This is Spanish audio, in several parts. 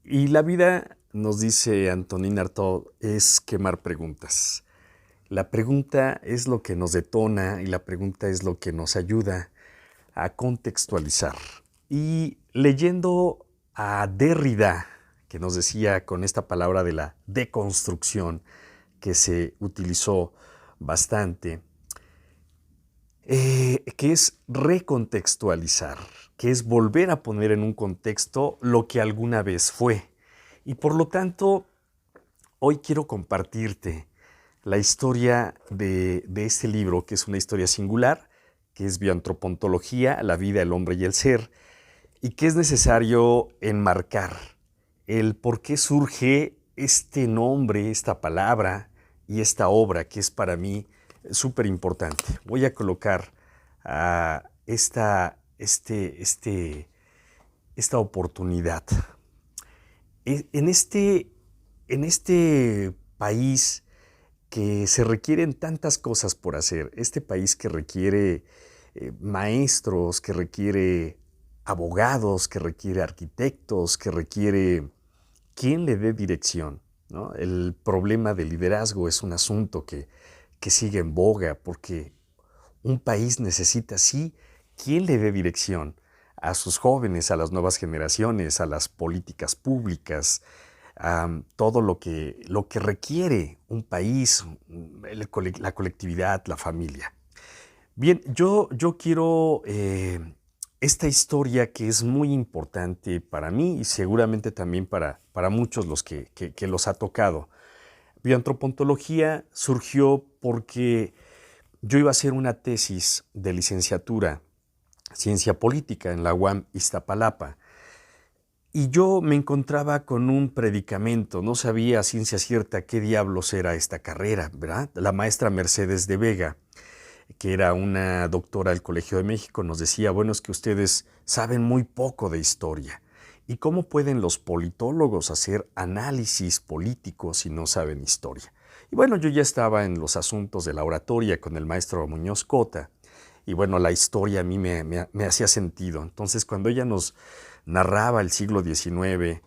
Y la vida, nos dice Antonin Artaud, es quemar preguntas. La pregunta es lo que nos detona y la pregunta es lo que nos ayuda a contextualizar. Y leyendo a Derrida, que nos decía con esta palabra de la deconstrucción que se utilizó bastante, que es recontextualizar, que es volver a poner en un contexto lo que alguna vez fue. Y por lo tanto, hoy quiero compartirte la historia de este libro, que es una historia singular, que es Bioantropontología, la vida, el hombre y el ser, y que es necesario enmarcar el por qué surge este nombre, esta palabra y esta obra, que es para mí súper importante. Voy a colocar esta oportunidad. En en este país que se requieren tantas cosas por hacer, este país que requiere maestros, que requiere abogados, que requiere arquitectos, que requiere quien le dé dirección, ¿no? El problema del liderazgo es un asunto que sigue en boga porque un país necesita, sí, quien le dé dirección a sus jóvenes, a las nuevas generaciones, a las políticas públicas, todo lo que requiere un país, la colectividad, la familia. Bien, yo quiero esta historia que es muy importante para mí y seguramente también para muchos los que los ha tocado. Bioantropontología surgió porque yo iba a hacer una tesis de licenciatura, ciencia política, en la UAM Iztapalapa. Y yo me encontraba con un predicamento, no sabía a ciencia cierta qué diablos era esta carrera, ¿verdad? La maestra Mercedes de Vega, que era una doctora del Colegio de México, nos decía, bueno, es que ustedes saben muy poco de historia. ¿Y cómo pueden los politólogos hacer análisis político si no saben historia? Y bueno, yo ya estaba en los asuntos de la oratoria con el maestro Muñoz Cota, y bueno, la historia a mí me hacía sentido. Entonces, cuando ella nos narraba el siglo XIX,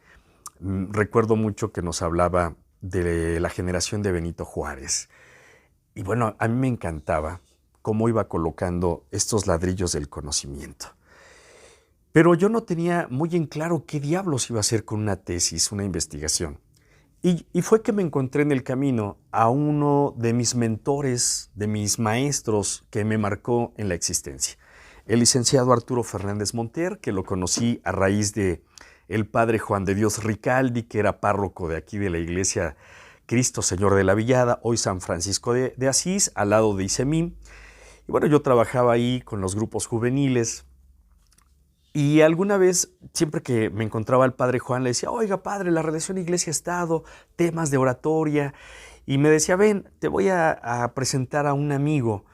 recuerdo mucho que nos hablaba de la generación de Benito Juárez. Y bueno, a mí me encantaba cómo iba colocando estos ladrillos del conocimiento. Pero yo no tenía muy en claro qué diablos iba a hacer con una tesis, una investigación. Y fue que me encontré en el camino a uno de mis mentores, de mis maestros que me marcó en la existencia. El licenciado Arturo Fernández Monter, que lo conocí a raíz de el padre Juan de Dios Ricaldi, que era párroco de aquí de la iglesia Cristo Señor de la Villada, hoy San Francisco de Asís, al lado de Isemín. Y bueno, yo trabajaba ahí con los grupos juveniles. Y alguna vez, siempre que me encontraba al padre Juan, le decía, oiga padre, la relación iglesia-estado, temas de oratoria. Y me decía, ven, te voy a presentar a un amigo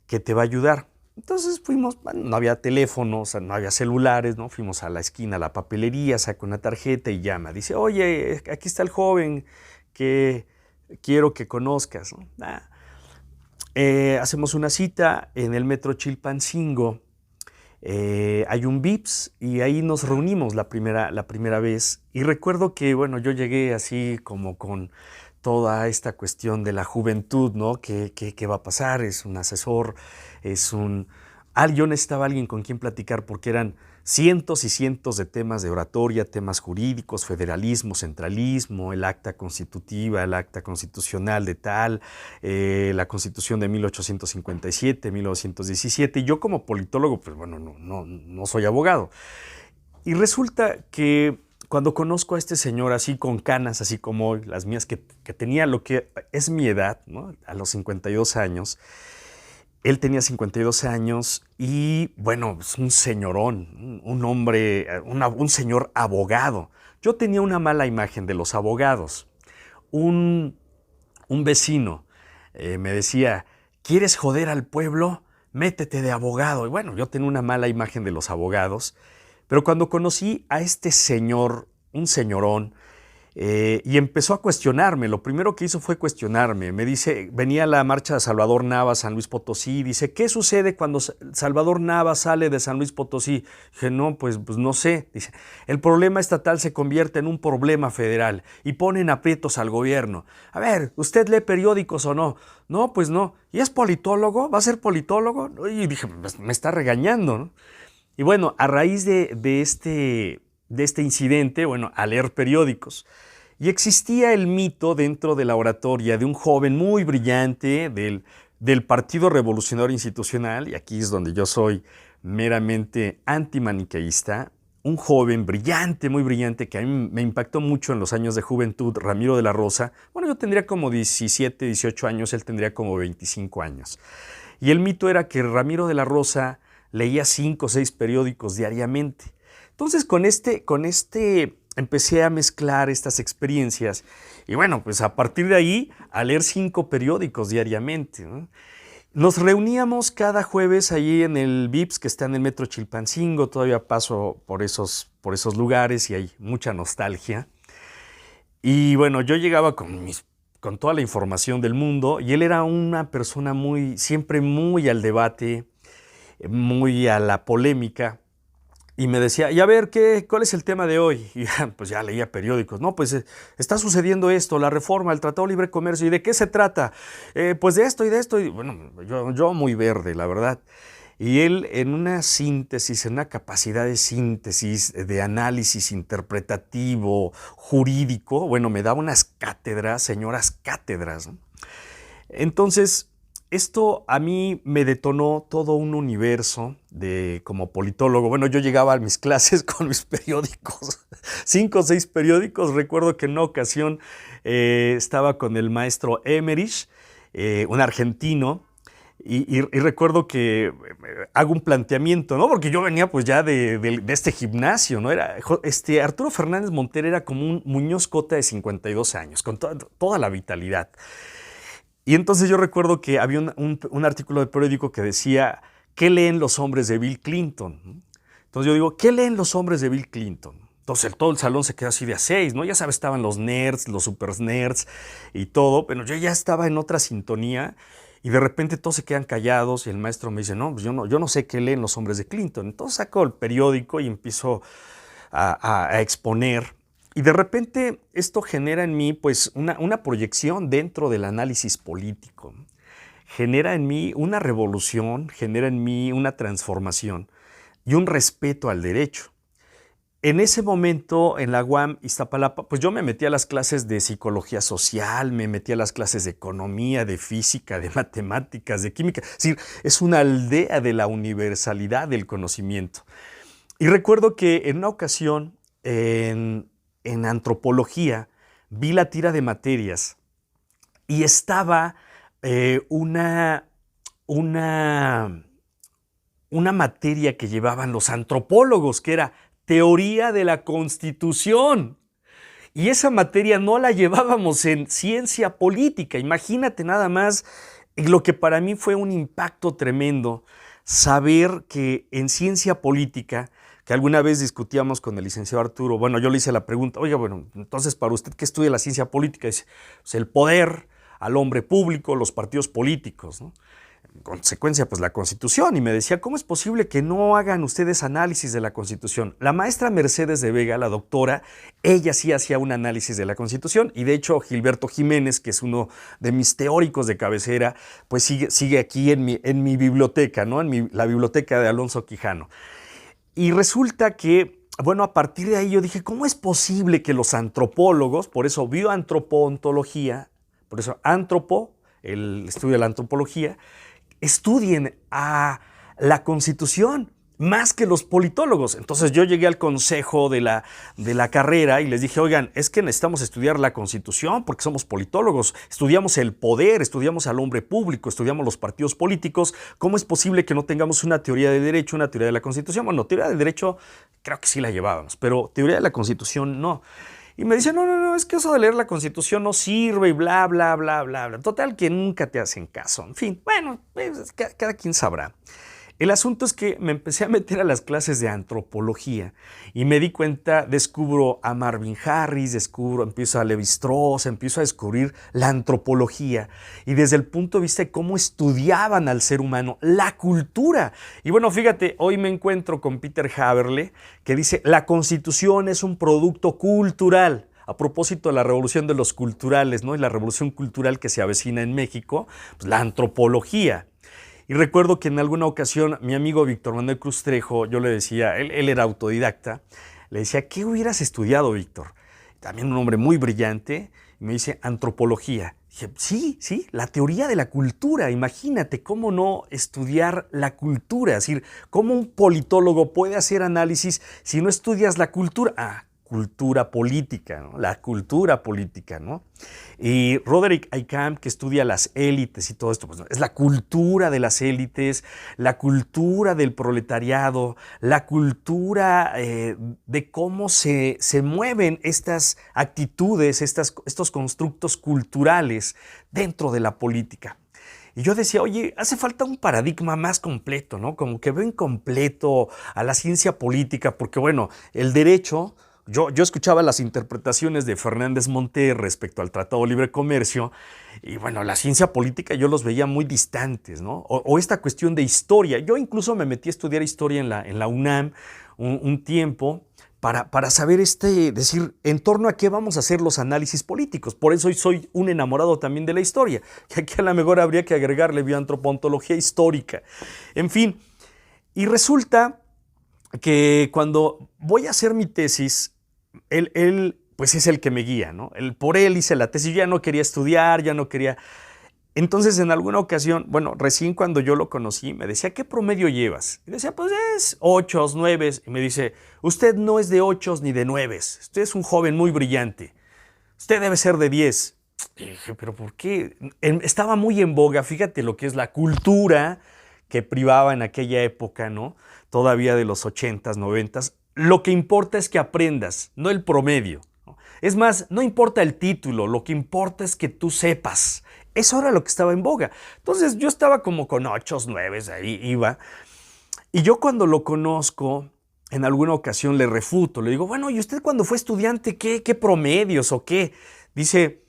que te va a ayudar. Entonces fuimos, bueno, no había teléfonos, no había celulares, ¿no? Fuimos a la esquina, a la papelería, saca una tarjeta y llama. Dice, oye, aquí está el joven que quiero que conozcas, ¿no? Hacemos una cita en el metro Chilpancingo. Hay un VIPS y ahí nos reunimos la primera vez. Y recuerdo que, bueno, yo llegué así como con toda esta cuestión de la juventud, ¿no? ¿Qué va a pasar? Es un asesor, es un... Yo necesitaba alguien con quien platicar porque eran cientos y cientos de temas de oratoria, temas jurídicos, federalismo, centralismo, el acta constitutiva, el acta constitucional de tal, la constitución de 1857, 1917. Y yo como politólogo, pues bueno, no soy abogado. Y resulta que cuando conozco a este señor así con canas, así como las mías, que tenía lo que es mi edad, ¿no? A los 52 años, él tenía 52 años y, bueno, es un señorón, un hombre, un señor abogado. Yo tenía una mala imagen de los abogados. Un, un vecino me decía, ¿quieres joder al pueblo? Métete de abogado. Y bueno, yo tenía una mala imagen de los abogados, pero cuando conocí a este señor, un señorón, Y empezó a cuestionarme. Lo primero que hizo fue cuestionarme. Me dice, venía la marcha de Salvador Nava, San Luis Potosí. Dice, ¿qué sucede cuando Salvador Nava sale de San Luis Potosí? Dije, no, pues no sé. Dice, el problema estatal se convierte en un problema federal y ponen aprietos al gobierno. A ver, ¿usted lee periódicos o no? No, pues no. ¿Y es politólogo? ¿Va a ser politólogo? Y dije, me está regañando, ¿no? Y bueno, a raíz de este incidente, bueno, a leer periódicos. Y existía el mito dentro de la oratoria de un joven muy brillante del Partido Revolucionario Institucional, y aquí es donde yo soy meramente antimaniqueísta, un joven brillante, muy brillante, que a mí me impactó mucho en los años de juventud, Ramiro de la Rosa. Bueno, yo tendría como 17, 18 años, él tendría como 25 años. Y el mito era que Ramiro de la Rosa leía 5 o 6 periódicos diariamente. Entonces con este empecé a mezclar estas experiencias y bueno, pues a partir de ahí a leer 5 periódicos diariamente, ¿no? Nos reuníamos cada jueves allí en el Vips que está en el Metro Chilpancingo, todavía paso por esos lugares y hay mucha nostalgia. Y bueno, yo llegaba con toda la información del mundo y él era una persona siempre muy al debate, muy a la polémica. Y me decía, y a ver, ¿cuál es el tema de hoy? Y pues ya leía periódicos. No, pues está sucediendo esto, la reforma, el Tratado de Libre Comercio. ¿Y de qué se trata? Pues de esto y de esto. Y bueno, yo muy verde, la verdad. Y él en una síntesis, en una capacidad de síntesis, de análisis interpretativo, jurídico, bueno, me daba unas cátedras, señoras cátedras, ¿no? Entonces, esto a mí me detonó todo un universo como politólogo. Bueno, yo llegaba a mis clases con mis periódicos, 5 o 6 periódicos. Recuerdo que en una ocasión estaba con el maestro Emerich, un argentino, y recuerdo que hago un planteamiento, ¿no? Porque yo venía pues ya de este gimnasio, ¿no? Arturo Fernández Montero era como un Muñoz Cota de 52 años, con toda la vitalidad. Y entonces yo recuerdo que había un artículo de periódico que decía, ¿qué leen los hombres de Bill Clinton? Entonces yo digo, ¿qué leen los hombres de Bill Clinton? Entonces todo el salón se quedó así de a 6, ¿no? Ya sabes, estaban los nerds, los super nerds y todo, pero yo ya estaba en otra sintonía y de repente todos se quedan callados y el maestro me dice, no, pues yo no sé qué leen los hombres de Clinton. Entonces saco el periódico y empiezo a exponer. Y de repente esto genera en mí pues una proyección dentro del análisis político. Genera en mí una revolución, genera en mí una transformación y un respeto al derecho. En ese momento en la UAM Iztapalapa, pues yo me metí a las clases de psicología social, me metí a las clases de economía, de física, de matemáticas, de química. Es decir, es una aldea de la universalidad del conocimiento. Y recuerdo que en una ocasión en antropología vi la tira de materias y estaba una materia que llevaban los antropólogos, que era teoría de la Constitución. Y esa materia no la llevábamos en ciencia política. Imagínate nada más lo que para mí fue un impacto tremendo, saber que en ciencia política, que alguna vez discutíamos con el licenciado Arturo, bueno, yo le hice la pregunta, oiga, bueno, entonces para usted, ¿qué estudia la ciencia política? Dice, pues el poder al hombre público, los partidos políticos, ¿no? En consecuencia, pues la Constitución. Y me decía, ¿cómo es posible que no hagan ustedes análisis de la Constitución? La maestra Mercedes de Vega, la doctora, ella sí hacía un análisis de la Constitución y de hecho Gilberto Jiménez, que es uno de mis teóricos de cabecera, pues sigue aquí en mi biblioteca, ¿no? La biblioteca de Alonso Quijano. Y resulta que, bueno, a partir de ahí yo dije, ¿cómo es posible que los antropólogos, por eso bioantropoontología, por eso el estudio de la antropología, estudien a la Constitución más que los politólogos? Entonces yo llegué al consejo de la carrera y les dije, oigan, es que necesitamos estudiar la Constitución porque somos politólogos, estudiamos el poder, estudiamos al hombre público, estudiamos los partidos políticos. ¿Cómo es posible que no tengamos una teoría de derecho, una teoría de la Constitución? Bueno, teoría de derecho creo que sí la llevábamos, pero teoría de la Constitución no. Y me dicen, no, es que eso de leer la Constitución no sirve y bla, bla, bla, bla, bla. Total, que nunca te hacen caso. En fin, bueno, pues, cada quien sabrá. El asunto es que me empecé a meter a las clases de antropología y me di cuenta, descubro a Marvin Harris, empiezo a Levi-Strauss, empiezo a descubrir la antropología y desde el punto de vista de cómo estudiaban al ser humano, la cultura. Y bueno, fíjate, hoy me encuentro con Peter Haberle que dice, la Constitución es un producto cultural. A propósito de la revolución de los culturales, ¿no? Y la revolución cultural que se avecina en México, pues la antropología. Y recuerdo que en alguna ocasión mi amigo Víctor Manuel Cruz Trejo, yo le decía, él era autodidacta, le decía, ¿qué hubieras estudiado, Víctor? También un hombre muy brillante, y me dice, antropología. Dije, sí, la teoría de la cultura, imagínate, ¿cómo no estudiar la cultura? Es decir, ¿cómo un politólogo puede hacer análisis si no estudias la cultura? Cultura política, ¿no? La cultura política, ¿no? Y Roderick Aycamp, que estudia las élites y todo esto, pues, ¿no? Es la cultura de las élites, la cultura del proletariado, la cultura de cómo se mueven estas actitudes, estos constructos culturales dentro de la política. Y yo decía, oye, hace falta un paradigma más completo, ¿no? Como que veo incompleto a la ciencia política, porque bueno, el derecho... Yo escuchaba las interpretaciones de Fernández Monte respecto al Tratado de Libre Comercio y bueno, la ciencia política yo los veía muy distantes, ¿no? O esta cuestión de historia. Yo incluso me metí a estudiar historia en la UNAM un tiempo para saber decir, en torno a qué vamos a hacer los análisis políticos. Por eso soy un enamorado también de la historia. Y aquí a lo mejor habría que agregarle bioantropología histórica. En fin, y resulta que cuando voy a hacer mi tesis, él pues es el que me guía, ¿no? Por él hice la tesis, yo ya no quería estudiar, ya no quería... Entonces en alguna ocasión, bueno, recién cuando yo lo conocí, me decía, ¿qué promedio llevas? Y decía, pues es 8, 9. Y me dice, usted no es de 8 ni de 9, usted es un joven muy brillante, usted debe ser de 10. Y dije, ¿pero por qué? Estaba muy en boga, fíjate lo que es la cultura que privaba en aquella época, ¿no? Todavía de los 80s, 90s. Lo que importa es que aprendas, no el promedio. Es más, no importa el título, lo que importa es que tú sepas. Eso era lo que estaba en boga. Entonces yo estaba como con 8, 9, ahí iba. Y yo cuando lo conozco, en alguna ocasión le refuto, le digo, bueno, ¿y usted cuando fue estudiante qué promedios o qué? Dice,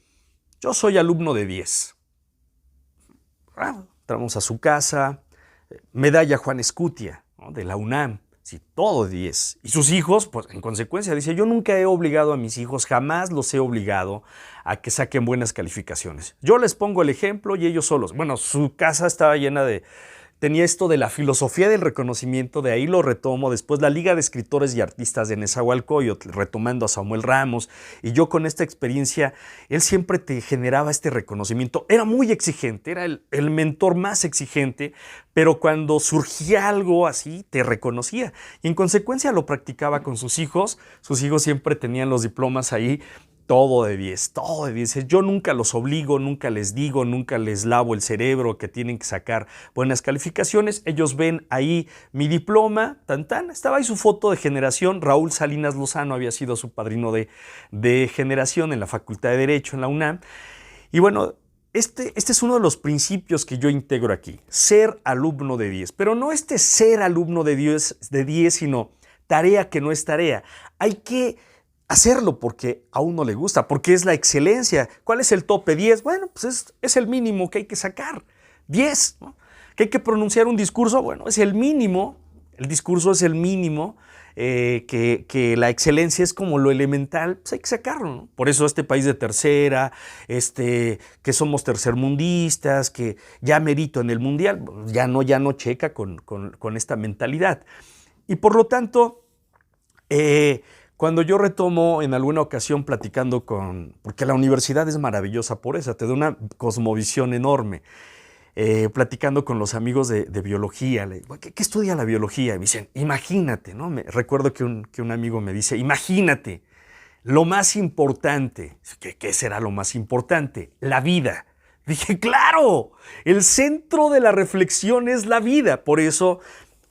yo soy alumno de 10. Entramos a su casa, medalla Juan Escutia, ¿no? De la UNAM. Sí, todo 10. Y sus hijos, pues en consecuencia, dice, yo nunca he obligado a mis hijos, jamás los he obligado a que saquen buenas calificaciones. Yo les pongo el ejemplo y ellos solos. Bueno, su casa estaba llena de... Tenía esto de la filosofía del reconocimiento, de ahí lo retomo. Después la Liga de Escritores y Artistas de Nezahualcóyotl, retomando a Samuel Ramos. Y yo con esta experiencia, él siempre te generaba este reconocimiento. Era muy exigente, era el mentor más exigente, pero cuando surgía algo así, te reconocía. Y en consecuencia lo practicaba con sus hijos. Sus hijos siempre tenían los diplomas ahí. Todo de 10, todo de 10. Yo nunca los obligo, nunca les digo, nunca les lavo el cerebro que tienen que sacar buenas calificaciones. Ellos ven ahí mi diploma, estaba ahí su foto de generación. Raúl Salinas Lozano había sido su padrino de generación en la Facultad de Derecho en la UNAM. Y bueno, este es uno de los principios que yo integro aquí, ser alumno de 10. Pero no ser alumno de 10, sino tarea que no es tarea. Hay que hacerlo porque a uno le gusta, porque es la excelencia. ¿Cuál es el tope? 10. Bueno, pues es el mínimo que hay que sacar. 10. ¿No? ¿Que hay que pronunciar un discurso? Bueno, es el mínimo. El discurso es el mínimo. Que la excelencia es como lo elemental, pues hay que sacarlo, ¿no? Por eso este país de tercera, que somos tercermundistas, que ya merito en el mundial, ya no checa con esta mentalidad. Y por lo tanto, cuando yo retomo en alguna ocasión platicando porque la universidad es maravillosa por eso, te da una cosmovisión enorme, platicando con los amigos de biología, le digo, ¿qué estudia la biología? Y me dicen, imagínate, ¿no? Recuerdo que un amigo me dice, imagínate, lo más importante. ¿Qué será lo más importante? La vida. Dije, claro, el centro de la reflexión es la vida, por eso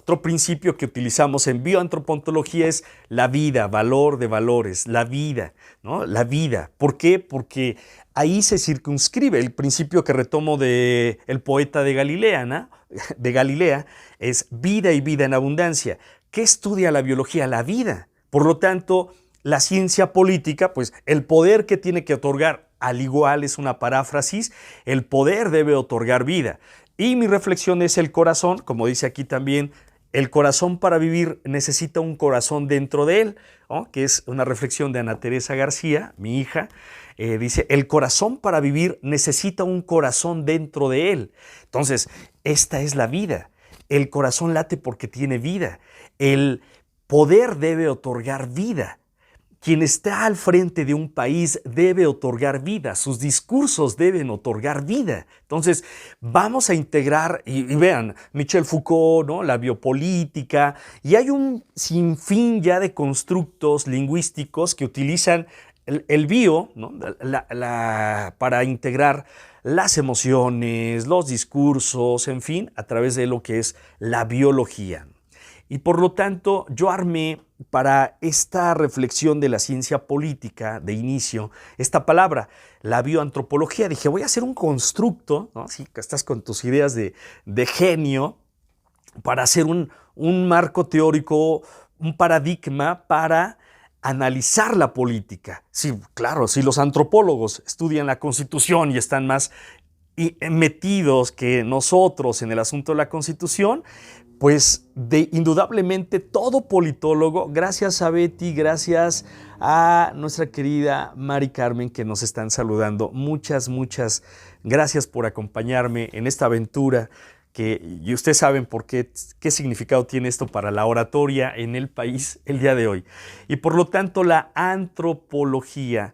Otro principio que utilizamos en bioantropología es la vida, valor de valores, la vida, ¿no? La vida. ¿Por qué? Porque ahí se circunscribe el principio que retomo del poeta de Galilea, ¿no? De Galilea, es vida y vida en abundancia. ¿Qué estudia la biología? La vida. Por lo tanto, la ciencia política, pues el poder que tiene que otorgar, al igual es una paráfrasis, el poder debe otorgar vida. Y mi reflexión es el corazón, como dice aquí también, el corazón para vivir necesita un corazón dentro de él, ¿no? Que es una reflexión de Ana Teresa García, mi hija. Dice, el corazón para vivir necesita un corazón dentro de él. Entonces, esta es la vida. El corazón late porque tiene vida. El poder debe otorgar vida. Quien está al frente de un país debe otorgar vida, sus discursos deben otorgar vida. Entonces, vamos a integrar, y vean, Michel Foucault, ¿no? La biopolítica, y hay un sinfín ya de constructos lingüísticos que utilizan el bio, ¿no? Para integrar las emociones, los discursos, en fin, a través de lo que es la biología. Y por lo tanto, yo armé para esta reflexión de la ciencia política de inicio esta palabra, la bioantropología. Dije, voy a hacer un constructo, ¿no? Sí, que estás con tus ideas de genio, para hacer un marco teórico, un paradigma para analizar la política. Sí, claro, si los antropólogos estudian la Constitución y están más metidos que nosotros en el asunto de la Constitución, pues indudablemente todo politólogo, gracias a Betty, gracias a nuestra querida Mari Carmen que nos están saludando. Muchas gracias por acompañarme en esta aventura y ustedes saben por qué significado tiene esto para la oratoria en el país el día de hoy. Y por lo tanto la antropología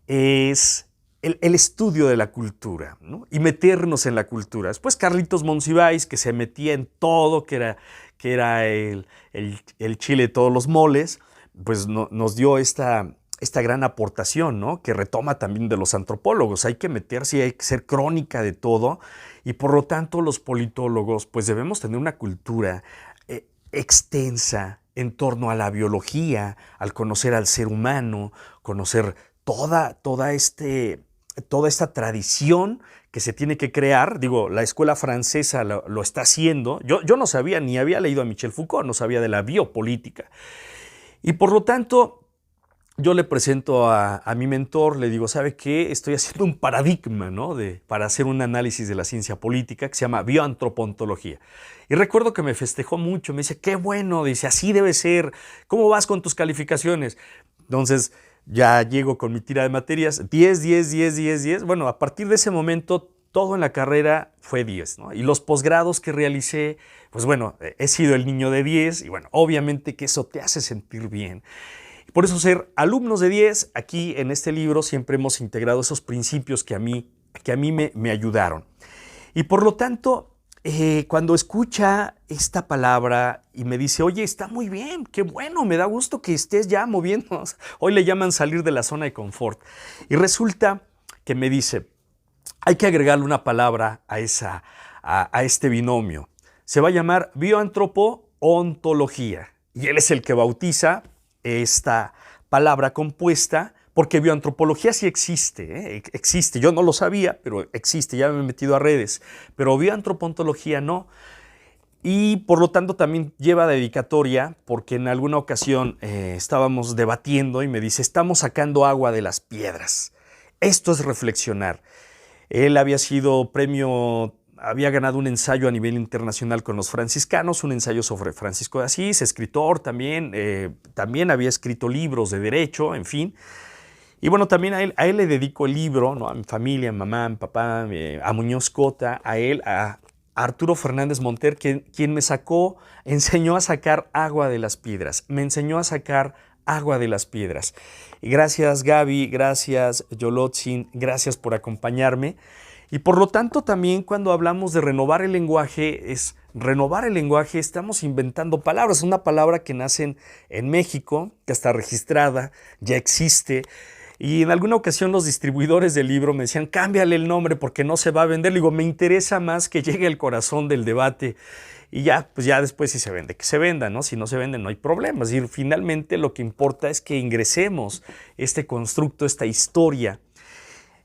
es el estudio de la cultura, ¿no? Y meternos en la cultura. Después Carlitos Monsiváis, que se metía en todo, que era el chile de todos los moles, pues nos dio esta gran aportación, ¿no? Que retoma también de los antropólogos. Hay que meterse, hay que ser crónica de todo, y por lo tanto los politólogos pues debemos tener una cultura extensa en torno a la biología, al conocer al ser humano, conocer toda esta tradición que se tiene que crear. Digo, la escuela francesa lo está haciendo. Yo no sabía, ni había leído a Michel Foucault, no sabía de la biopolítica. Y por lo tanto, yo le presento a mi mentor, le digo, ¿sabe qué? Estoy haciendo un paradigma, ¿no? Para hacer un análisis de la ciencia política que se llama bioantropología. Y recuerdo que me festejó mucho, me dice, qué bueno, dice, así debe ser. ¿Cómo vas con tus calificaciones? Entonces, ya llego con mi tira de materias, 10, 10, 10, 10, 10. Bueno, a partir de ese momento, todo en la carrera fue 10, ¿no? Y los posgrados que realicé, pues bueno, he sido el niño de 10 y bueno, obviamente que eso te hace sentir bien. Por eso ser alumnos de 10, aquí en este libro siempre hemos integrado esos principios que a mí me ayudaron. Y por lo tanto, cuando escucha esta palabra y me dice, oye, está muy bien, qué bueno, me da gusto que estés ya moviéndonos. Hoy le llaman salir de la zona de confort. Y resulta que me dice, hay que agregarle una palabra a este binomio. Se va a llamar bioantropoontología. Y él es el que bautiza esta palabra compuesta, porque bioantropología sí existe, existe. Yo no lo sabía, pero existe, ya me he metido a redes. Pero bioantropoontología no. Y por lo tanto también lleva dedicatoria, porque en alguna ocasión estábamos debatiendo y me dice, estamos sacando agua de las piedras. Esto es reflexionar. Él había ganado un ensayo a nivel internacional con los franciscanos, un ensayo sobre Francisco de Asís, escritor también, también había escrito libros de derecho, en fin. Y bueno, también a él le dedico el libro, ¿no? A mi familia, a mi mamá, a mi papá, a Muñoz Cota, a Arturo Fernández Monter, quien me enseñó a sacar agua de las piedras, me enseñó a sacar agua de las piedras. Y gracias Gaby, gracias Yolotzin, gracias por acompañarme. Y por lo tanto también cuando hablamos de renovar el lenguaje, estamos inventando palabras. Es una palabra que nace en México, que está registrada, ya existe. Y en alguna ocasión los distribuidores del libro me decían, cámbiale el nombre porque no se va a vender. Le digo, me interesa más que llegue al corazón del debate. Y ya, pues ya después si se vende, que se venda, ¿no? Si no se vende, no hay problema. Es decir, finalmente lo que importa es que ingresemos este constructo, esta historia.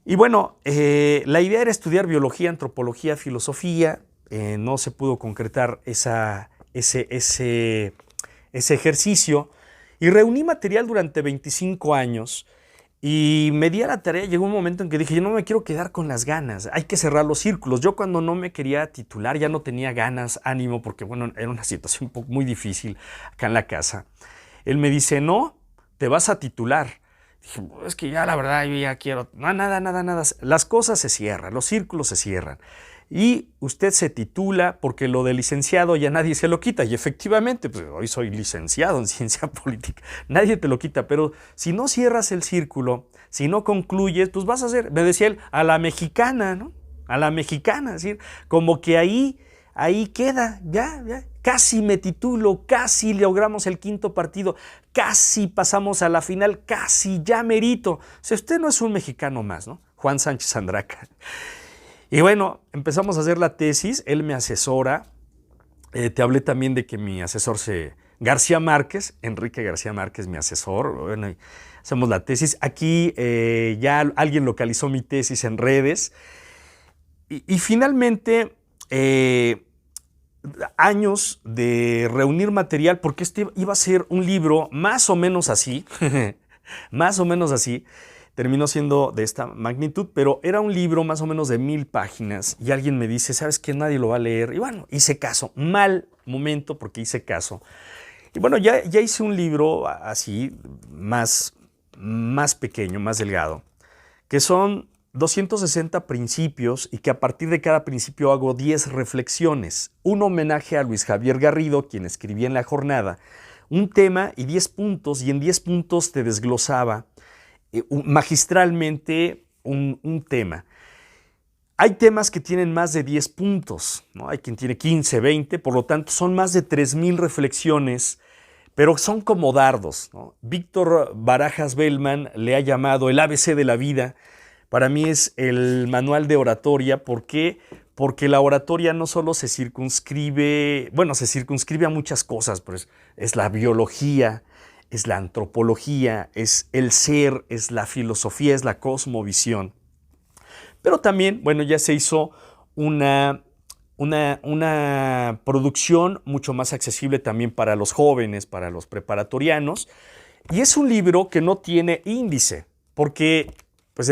Y bueno, la idea era estudiar biología, antropología, filosofía. No se pudo concretar ese ejercicio. Y reuní material durante 25 años. Y me di a la tarea, llegó un momento en que dije, yo no me quiero quedar con las ganas, hay que cerrar los círculos. Yo cuando no me quería titular ya no tenía ganas, ánimo, porque bueno, era una situación muy difícil acá en la casa. Él me dice, no, te vas a titular. Dije, es que ya la verdad yo ya quiero, no, nada. Las cosas se cierran, los círculos se cierran. Y usted se titula porque lo de licenciado ya nadie se lo quita. Y efectivamente, pues hoy soy licenciado en ciencia política. Nadie te lo quita, pero si no cierras el círculo, si no concluyes, pues vas a hacer, me decía él, a la mexicana, ¿no? A la mexicana, es decir, como que ahí queda, ya, casi me titulo, casi logramos el quinto partido, casi pasamos a la final, casi ya merito. Si usted no es un mexicano más, ¿no? Juan Sánchez Andraca. Y bueno, empezamos a hacer la tesis, él me asesora, te hablé también de que mi asesor García Márquez, Enrique García Márquez, mi asesor, bueno, hacemos la tesis. Aquí ya alguien localizó mi tesis en redes y finalmente años de reunir material porque este iba a ser un libro más o menos así, más o menos así. Terminó siendo de esta magnitud, pero era un libro más o menos de 1000 páginas y alguien me dice, ¿sabes qué? Nadie lo va a leer. Y bueno, hice caso. Mal momento porque hice caso. Y bueno, ya hice un libro así, más pequeño, más delgado, que son 260 principios y que a partir de cada principio hago 10 reflexiones. Un homenaje a Luis Javier Garrido, quien escribía en La Jornada, un tema y 10 puntos, y en 10 puntos te desglosaba magistralmente un tema. Hay temas que tienen más de 10 puntos, ¿no? Hay quien tiene 15, 20, por lo tanto son más de 3000 reflexiones, pero son como dardos, ¿no? Víctor Barajas Bellman le ha llamado el ABC de la vida. Para mí es el manual de oratoria. ¿Por qué? Porque la oratoria no solo se circunscribe, bueno, se circunscribe a muchas cosas, pues es la biología, es la antropología, es el ser, es la filosofía, es la cosmovisión. Pero también, bueno, ya se hizo una producción mucho más accesible también para los jóvenes, para los preparatorianos. Y es un libro que no tiene índice, porque pues,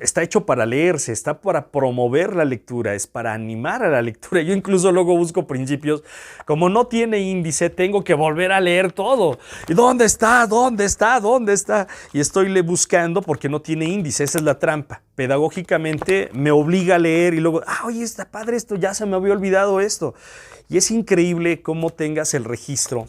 está hecho para leerse, está para promover la lectura, es para animar a la lectura. Yo incluso luego busco principios, como no tiene índice, tengo que volver a leer todo. ¿Y dónde está? ¿Dónde está? ¿Dónde está? Y estoy buscando porque no tiene índice, esa es la trampa. Pedagógicamente me obliga a leer y luego, oye, está padre esto, ya se me había olvidado esto. Y es increíble cómo tengas el registro,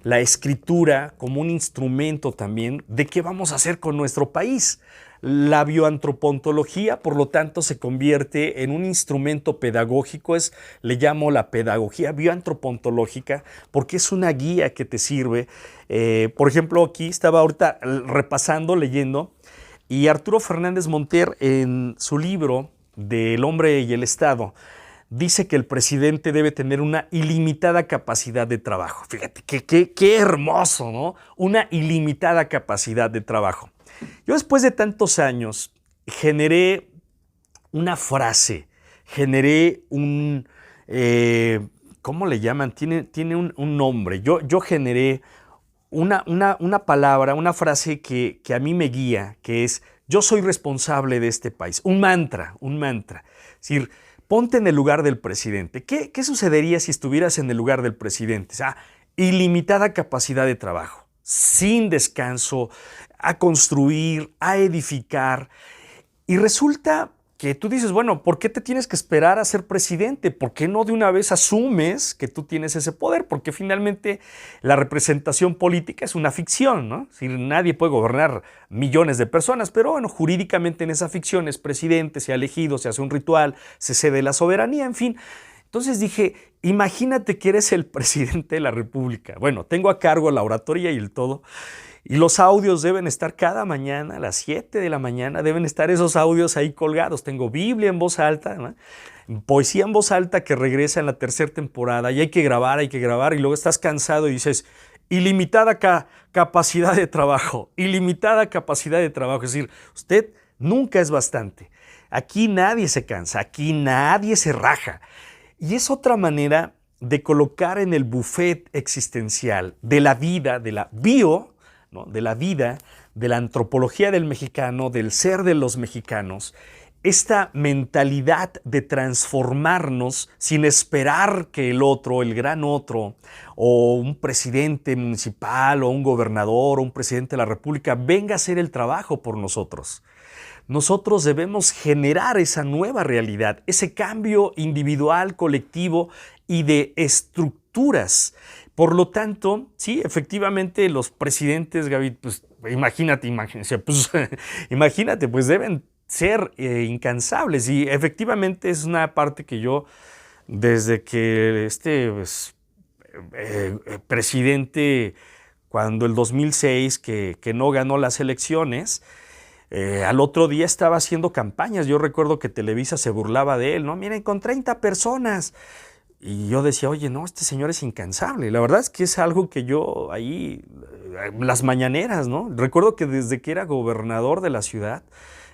la escritura como un instrumento también de qué vamos a hacer con nuestro país. La bioantropontología, por lo tanto, se convierte en un instrumento pedagógico, le llamo la pedagogía bioantropontológica, porque es una guía que te sirve. Por ejemplo, aquí estaba ahorita repasando, leyendo, y Arturo Fernández Monter, en su libro de El hombre y el Estado, dice que el presidente debe tener una ilimitada capacidad de trabajo. Fíjate, qué hermoso, ¿no? Una ilimitada capacidad de trabajo. Yo después de tantos años generé una frase, generé un, ¿cómo le llaman? Tiene un nombre. Yo generé una palabra, una frase que a mí me guía, que es, yo soy responsable de este país. Un mantra. Es decir, ponte en el lugar del presidente. ¿Qué sucedería si estuvieras en el lugar del presidente? O sea, ilimitada capacidad de trabajo, sin descanso, a construir, a edificar. Y resulta que tú dices, bueno, ¿por qué te tienes que esperar a ser presidente? ¿Por qué no de una vez asumes que tú tienes ese poder? Porque finalmente la representación política es una ficción, ¿no? Es decir, nadie puede gobernar millones de personas, pero bueno, jurídicamente en esa ficción es presidente, se ha elegido, se hace un ritual, se cede la soberanía, en fin. Entonces dije, imagínate que eres el presidente de la República. Bueno, tengo a cargo la oratoria y el todo. Y los audios deben estar cada mañana, a las 7 de la mañana, deben estar esos audios ahí colgados. Tengo Biblia en voz alta, ¿no? Poesía en voz alta que regresa en la tercera temporada y hay que grabar, y luego estás cansado y dices, ilimitada capacidad de trabajo, ilimitada capacidad de trabajo. Es decir, usted nunca es bastante. Aquí nadie se cansa, aquí nadie se raja. Y es otra manera de colocar en el buffet existencial de la vida, de la ¿no? De la vida, de la antropología del mexicano, del ser de los mexicanos, esta mentalidad de transformarnos sin esperar que el otro, el gran otro, o un presidente municipal, o un gobernador, o un presidente de la República venga a hacer el trabajo por nosotros. Nosotros debemos generar esa nueva realidad, ese cambio individual, colectivo y de estructuras. Por lo tanto, sí, efectivamente los presidentes, Gaby, pues imagínate, pues deben ser incansables y efectivamente es una parte que yo, desde que presidente, cuando el 2006 que no ganó las elecciones, al otro día estaba haciendo campañas. Yo recuerdo que Televisa se burlaba de él, ¿no? Miren, con 30 personas. Y yo decía, oye, no, este señor es incansable. La verdad es que es algo que yo ahí, las mañaneras, ¿no? Recuerdo que desde que era gobernador de la ciudad,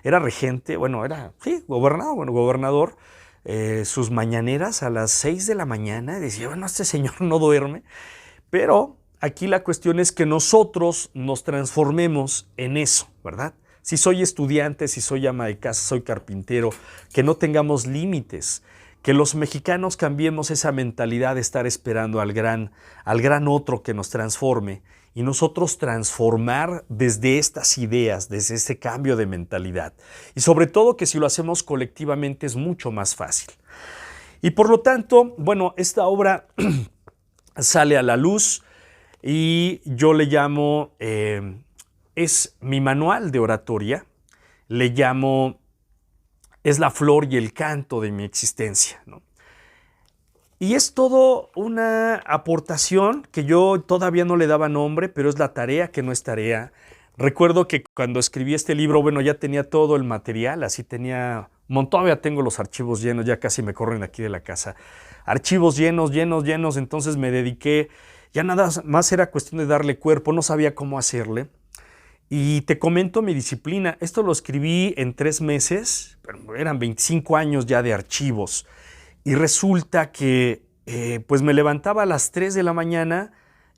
era regente, gobernador, sus mañaneras a las 6 de la mañana, decía, bueno, este señor no duerme. Pero aquí la cuestión es que nosotros nos transformemos en eso, ¿verdad? Si soy estudiante, si soy ama de casa, soy carpintero, que no tengamos límites, que los mexicanos cambiemos esa mentalidad de estar esperando al gran otro que nos transforme y nosotros transformar desde estas ideas, desde este cambio de mentalidad. Y sobre todo que si lo hacemos colectivamente es mucho más fácil. Y por lo tanto, bueno, esta obra sale a la luz y yo le llamo, es mi manual de oratoria, le llamo, es la flor y el canto de mi existencia, ¿no? Y es todo una aportación que yo todavía no le daba nombre, pero es la tarea que no es tarea. Recuerdo que cuando escribí este libro, bueno, ya tenía todo el material, así tenía un montón, todavía tengo los archivos llenos, ya casi me corren aquí de la casa. Archivos llenos, entonces me dediqué, ya nada más era cuestión de darle cuerpo, no sabía cómo hacerle. Y te comento mi disciplina, esto lo escribí en 3 meses, pero eran 25 años ya de archivos. Y resulta que pues me levantaba a las 3 de la mañana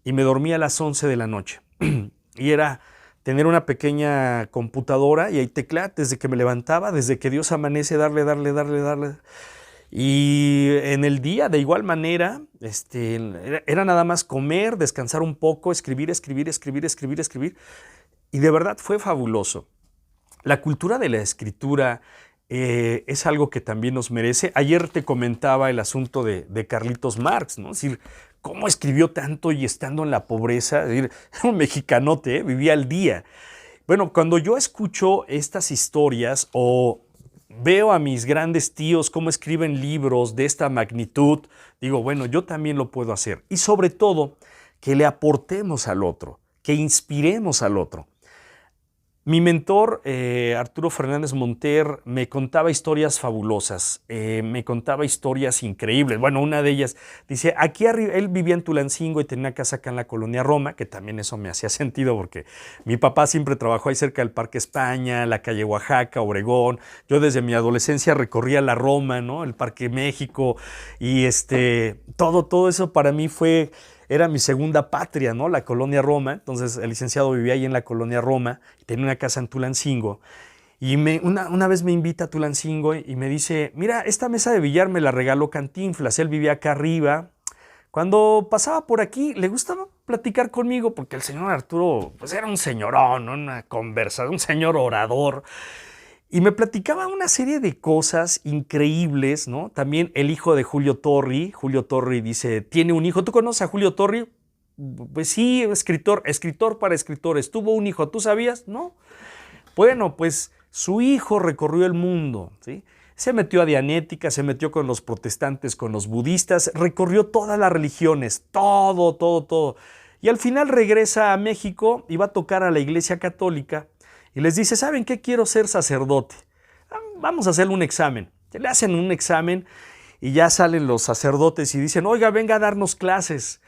y me dormía a las 11 de la noche. Y era tener una pequeña computadora y ahí teclear desde que me levantaba, desde que Dios amanece, darle. Y en el día, de igual manera, era nada más comer, descansar un poco, escribir. Y de verdad fue fabuloso. La cultura de la escritura es algo que también nos merece. Ayer te comentaba el asunto de Carlitos Marx, ¿no? Es decir, cómo escribió tanto y estando en la pobreza. Es decir, era un mexicanote, vivía al día. Bueno, cuando yo escucho estas historias o veo a mis grandes tíos cómo escriben libros de esta magnitud, digo, bueno, yo también lo puedo hacer. Y sobre todo, que le aportemos al otro, que inspiremos al otro. Mi mentor, Arturo Fernández Monter, me contaba historias fabulosas, me contaba historias increíbles. Bueno, una de ellas dice, aquí arriba, él vivía en Tulancingo y tenía una casa acá en la Colonia Roma, que también eso me hacía sentido porque mi papá siempre trabajó ahí cerca del Parque España, la calle Oaxaca, Obregón. Yo desde mi adolescencia recorría la Roma, ¿no? El Parque México y todo eso para mí era mi segunda patria, ¿no? La Colonia Roma. Entonces el licenciado vivía ahí en la Colonia Roma, tenía una casa en Tulancingo. Y una vez me invita a Tulancingo y me dice, mira, esta mesa de billar me la regaló Cantinflas, él vivía acá arriba. Cuando pasaba por aquí, le gustaba platicar conmigo porque el señor Arturo, pues era un señorón, ¿no? Una conversa, un señor orador. Y me platicaba una serie de cosas increíbles, ¿no? También el hijo de Julio Torri. Julio Torri dice, tiene un hijo. ¿Tú conoces a Julio Torri? Pues sí, escritor para escritores. Tuvo un hijo, ¿tú sabías? No. Bueno, pues su hijo recorrió el mundo, ¿sí? Se metió a Dianética, se metió con los protestantes, con los budistas, recorrió todas las religiones, todo. Y al final regresa a México y va a tocar a la Iglesia Católica y les dice, ¿saben qué? Quiero ser sacerdote. Vamos a hacerle un examen. Le hacen un examen y ya salen los sacerdotes y dicen, oiga, venga a darnos clases.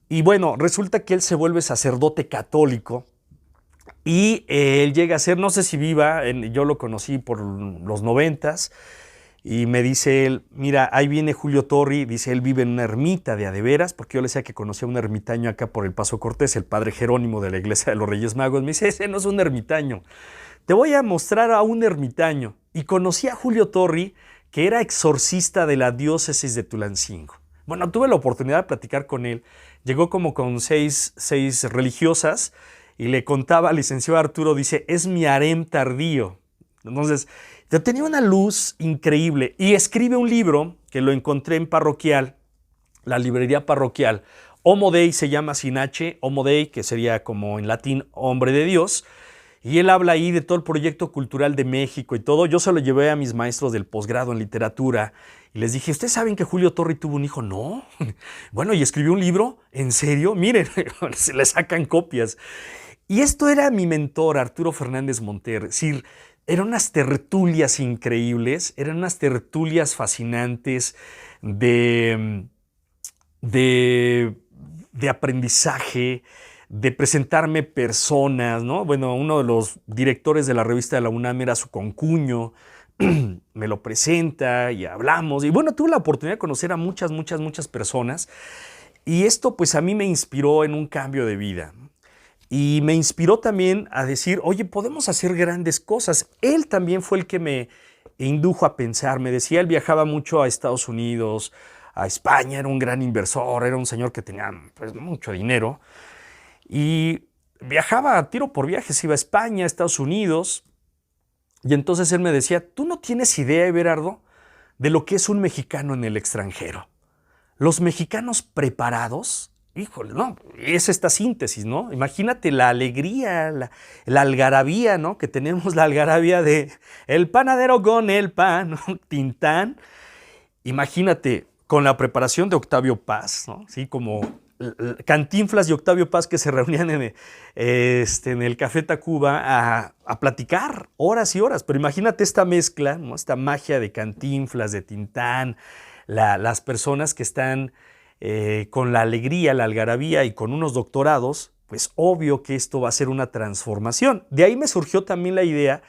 Y bueno, resulta que él se vuelve sacerdote católico y él llega a ser, no sé si viva, yo lo conocí por los 90s, y me dice él, mira, ahí viene Julio Torri, dice, él vive en una ermita de a de veras, porque yo le decía que conocía a un ermitaño acá por el Paso Cortés, el padre Jerónimo de la Iglesia de los Reyes Magos. Me dice, ese no es un ermitaño, te voy a mostrar a un ermitaño. Y conocí a Julio Torri, que era exorcista de la diócesis de Tulancingo. Bueno, tuve la oportunidad de platicar con él, llegó como con seis religiosas y le contaba al licenciado Arturo, dice, es mi harem tardío. Entonces, tenía una luz increíble y escribe un libro que lo encontré en Parroquial, la librería Parroquial. Homo Dei se llama sin H, Homo Dei, que sería como en latín hombre de Dios. Y él habla ahí de todo el proyecto cultural de México y todo. Yo se lo llevé a mis maestros del posgrado en literatura y les dije, ¿ustedes saben que Julio Torri tuvo un hijo? No. Bueno, y escribió un libro, ¿en serio? Miren, se le sacan copias. Y esto era mi mentor, Arturo Fernández Monter. Es decir, eran unas tertulias increíbles, eran unas tertulias fascinantes de aprendizaje, de presentarme personas, ¿no? Bueno, uno de los directores de la revista de la UNAM era su concuño, me lo presenta y hablamos. Y bueno, tuve la oportunidad de conocer a muchas personas y esto pues a mí me inspiró en un cambio de vida. Y me inspiró también a decir, oye, podemos hacer grandes cosas. Él también fue el que me indujo a pensar. Me decía, él viajaba mucho a Estados Unidos, a España, era un gran inversor, era un señor que tenía pues, mucho dinero. Y viajaba a tiro por viaje, se iba a España, a Estados Unidos. Y entonces él me decía, tú no tienes idea, Everardo, de lo que es un mexicano en el extranjero. Los mexicanos preparados, híjole, no, es esta síntesis, ¿no? Imagínate la alegría, la algarabía, ¿no? Que tenemos la algarabía de el panadero con el pan, ¿no? Tintán. Imagínate con la preparación de Octavio Paz, ¿no? Sí, como Cantinflas y Octavio Paz que se reunían en el Café Tacuba a platicar horas y horas. Pero imagínate esta mezcla, ¿no? Esta magia de Cantinflas, de Tintán, las personas que están con la alegría, la algarabía y con unos doctorados, pues obvio que esto va a ser una transformación. De ahí me surgió también la idea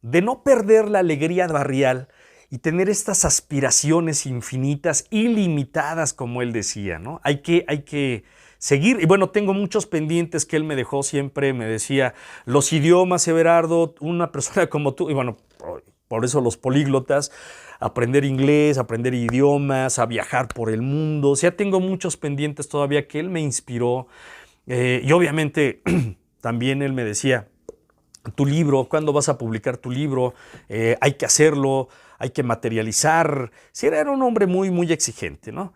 de no perder la alegría barrial y tener estas aspiraciones infinitas, ilimitadas, como él decía, ¿no? Hay que seguir. Y bueno, tengo muchos pendientes que él me dejó siempre. Me decía, los idiomas, Everardo, una persona como tú, y bueno, por eso los políglotas, aprender inglés, aprender idiomas, a viajar por el mundo. O sea, tengo muchos pendientes todavía que él me inspiró. Y obviamente también él me decía, tu libro, ¿cuándo vas a publicar tu libro? Hay que hacerlo, hay que materializar. Sí, era un hombre muy exigente, ¿no?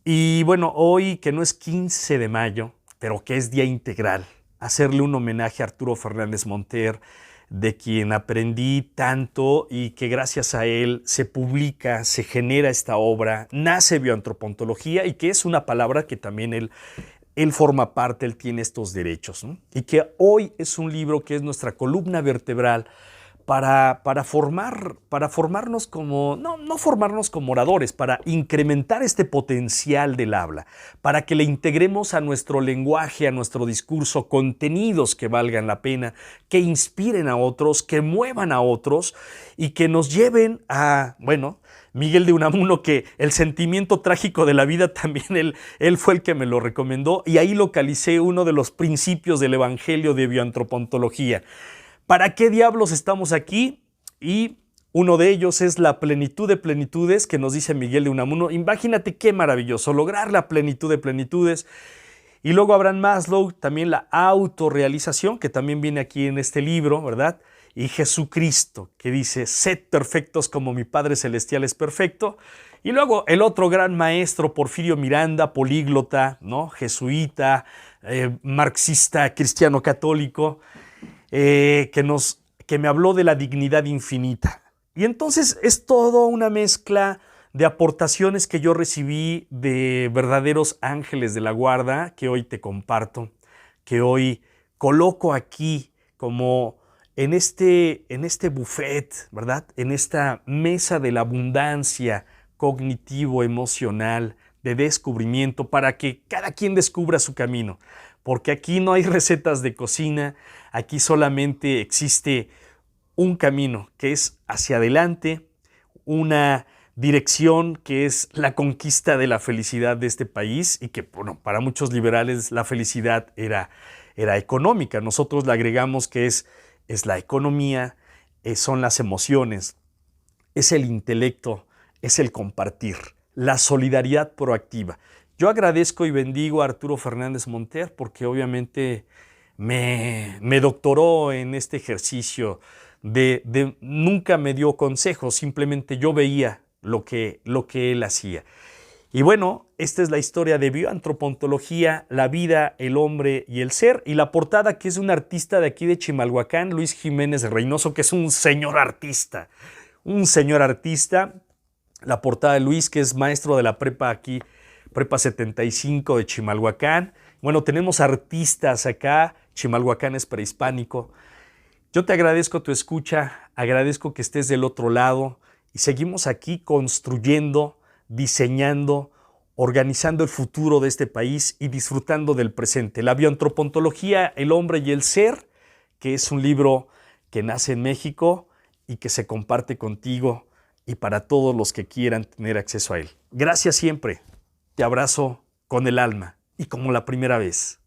Y bueno, hoy que no es 15 de mayo, pero que es Día Integral, hacerle un homenaje a Arturo Fernández Monter, de quien aprendí tanto y que gracias a él se publica, se genera esta obra, nace bioantropontología y que es una palabra que también él forma parte, él tiene estos derechos, ¿no? Y que hoy es un libro que es nuestra columna vertebral para formarnos como, no formarnos como oradores, para incrementar este potencial del habla, para que le integremos a nuestro lenguaje, a nuestro discurso, contenidos que valgan la pena, que inspiren a otros, que muevan a otros y que nos lleven a, bueno, Miguel de Unamuno, que el sentimiento trágico de la vida también él fue el que me lo recomendó y ahí localicé uno de los principios del Evangelio de bioantropontología. ¿Para qué diablos estamos aquí? Y uno de ellos es la plenitud de plenitudes que nos dice Miguel de Unamuno. Imagínate qué maravilloso, lograr la plenitud de plenitudes. Y luego Abraham Maslow, también la autorrealización, que también viene aquí en este libro, ¿verdad? Y Jesucristo, que dice, sed perfectos como mi Padre Celestial es perfecto. Y luego el otro gran maestro, Porfirio Miranda, políglota, ¿no? Jesuita, marxista, cristiano católico, que me habló de la dignidad infinita. Y entonces es todo una mezcla de aportaciones que yo recibí de verdaderos ángeles de la guarda que hoy te comparto, que hoy coloco aquí como en este buffet, ¿verdad? En esta mesa de la abundancia cognitivo-emocional, de descubrimiento, para que cada quien descubra su camino. Porque aquí no hay recetas de cocina, aquí solamente existe un camino que es hacia adelante, una dirección que es la conquista de la felicidad de este país y que, bueno, para muchos liberales la felicidad era económica. Nosotros le agregamos que es la economía, son las emociones, es el intelecto, es el compartir, la solidaridad proactiva. Yo agradezco y bendigo a Arturo Fernández Monter porque obviamente me doctoró en este ejercicio nunca me dio consejos, simplemente yo veía lo que él hacía. Y bueno, esta es la historia de bioantropontología, la vida, el hombre y el ser. Y la portada, que es un artista de aquí de Chimalhuacán, Luis Jiménez Reynoso, que es un señor artista. Un señor artista. La portada de Luis, que es maestro de la prepa aquí, prepa 75 de Chimalhuacán. Bueno, tenemos artistas acá. Chimalhuacán es prehispánico. Yo te agradezco tu escucha, agradezco que estés del otro lado y seguimos aquí construyendo, diseñando, organizando el futuro de este país y disfrutando del presente. La bioantropontología, el hombre y el ser, que es un libro que nace en México y que se comparte contigo y para todos los que quieran tener acceso a él. Gracias siempre. Te abrazo con el alma y como la primera vez.